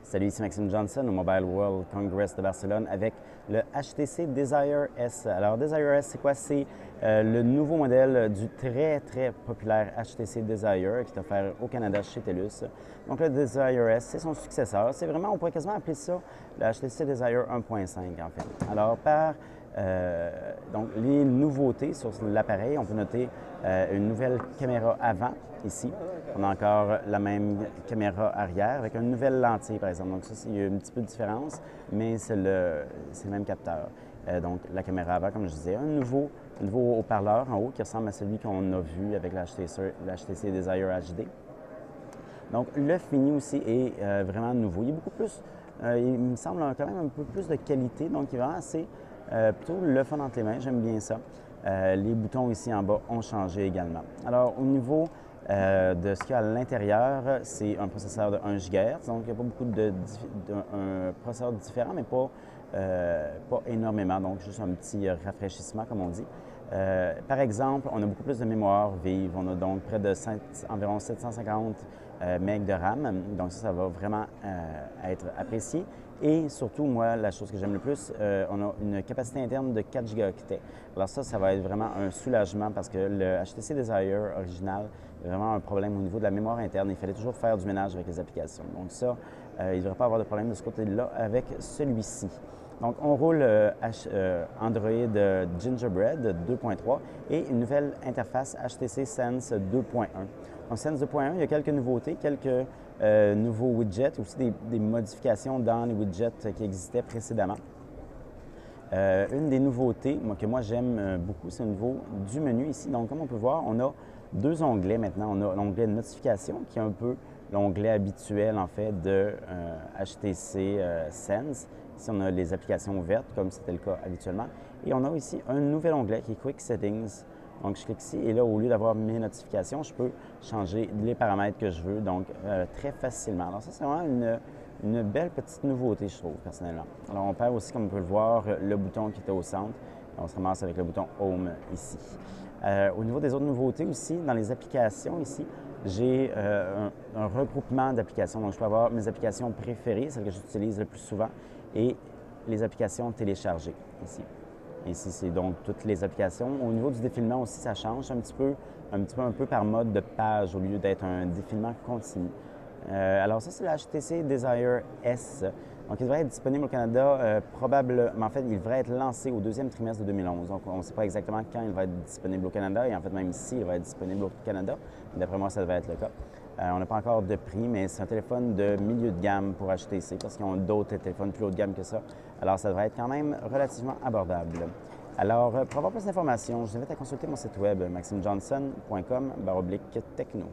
Salut, ici Maxime Johnson au Mobile World Congress de Barcelone avec le HTC Desire S. Alors, Desire S, c'est quoi? C'est le nouveau modèle du très populaire HTC Desire qui est offert au Canada chez TELUS. Donc, le Desire S, c'est son successeur. C'est vraiment, on pourrait quasiment appeler ça le HTC Desire 1.5 en fait. Alors, donc, les nouveautés sur l'appareil, on peut noter une nouvelle caméra avant ici. On a encore la même caméra arrière avec une nouvelle lentille, par exemple. Donc ça, il y a un petit peu de différence, mais c'est le même capteur. Donc la caméra avant, comme je disais, un nouveau haut-parleur en haut qui ressemble à celui qu'on a vu avec l'HTC Desire HD. Donc le fini aussi est vraiment nouveau. Il est beaucoup plus, il me semble quand même un peu plus de qualité, donc il est vraiment assez plutôt le fun entre les mains, j'aime bien ça. Les boutons ici en bas ont changé également. Alors au niveau de ce qu'il y a à l'intérieur, c'est un processeur de 1 GHz, donc il n'y a pas beaucoup un processeur différent, mais pas énormément, donc juste un petit rafraîchissement comme on dit. Par exemple, on a beaucoup plus de mémoire vive, on a donc près de environ 750 MB de RAM, donc ça va vraiment être apprécié. Et surtout, moi, la chose que j'aime le plus, on a une capacité interne de 4 Go. Alors ça va être vraiment un soulagement parce que le HTC Desire original a vraiment un problème au niveau de la mémoire interne. Il fallait toujours faire du ménage avec les applications. Donc ça, il ne devrait pas avoir de problème de ce côté-là avec celui-ci. Donc, on roule Android Gingerbread 2.3 et une nouvelle interface HTC Sense 2.1. Donc, Sense 2.1, il y a quelques nouveautés, quelques nouveaux widgets, aussi des modifications dans les widgets qui existaient précédemment. Une des nouveautés que moi j'aime beaucoup, c'est au niveau du menu ici. Donc, comme on peut voir, on a deux onglets maintenant. On a l'onglet de notification qui est un peu l'onglet habituel en fait de HTC Sense. Ici, on a les applications ouvertes comme c'était le cas habituellement. Et on a ici un nouvel onglet qui est Quick Settings. Donc, je clique ici et là, au lieu d'avoir mes notifications, je peux changer les paramètres que je veux, donc très facilement. Alors ça, c'est vraiment une belle petite nouveauté, je trouve, personnellement. Alors, on perd aussi, comme on peut le voir, le bouton qui était au centre. On se ramasse avec le bouton Home ici. Au niveau des autres nouveautés aussi, dans les applications ici, j'ai un regroupement d'applications. Donc, je peux avoir mes applications préférées, celles que j'utilise le plus souvent, et les applications téléchargées ici. Ici, c'est donc toutes les applications. Au niveau du défilement aussi, ça change un peu par mode de page au lieu d'être un défilement continu. Alors ça, c'est le HTC Desire S. Donc, il devrait être disponible au Canada probablement. En fait, il devrait être lancé au deuxième trimestre de 2011. Donc, on ne sait pas exactement quand il va être disponible au Canada. Et en fait, même ici, il va être disponible au Canada. D'après moi, ça devrait être le cas. On n'a pas encore de prix, mais c'est un téléphone de milieu de gamme pour HTC parce qu'ils ont d'autres téléphones plus haut de gamme que ça. Alors, ça devrait être quand même relativement abordable. Alors, pour avoir plus d'informations, je vous invite à consulter mon site web maximejohnson.com/techno.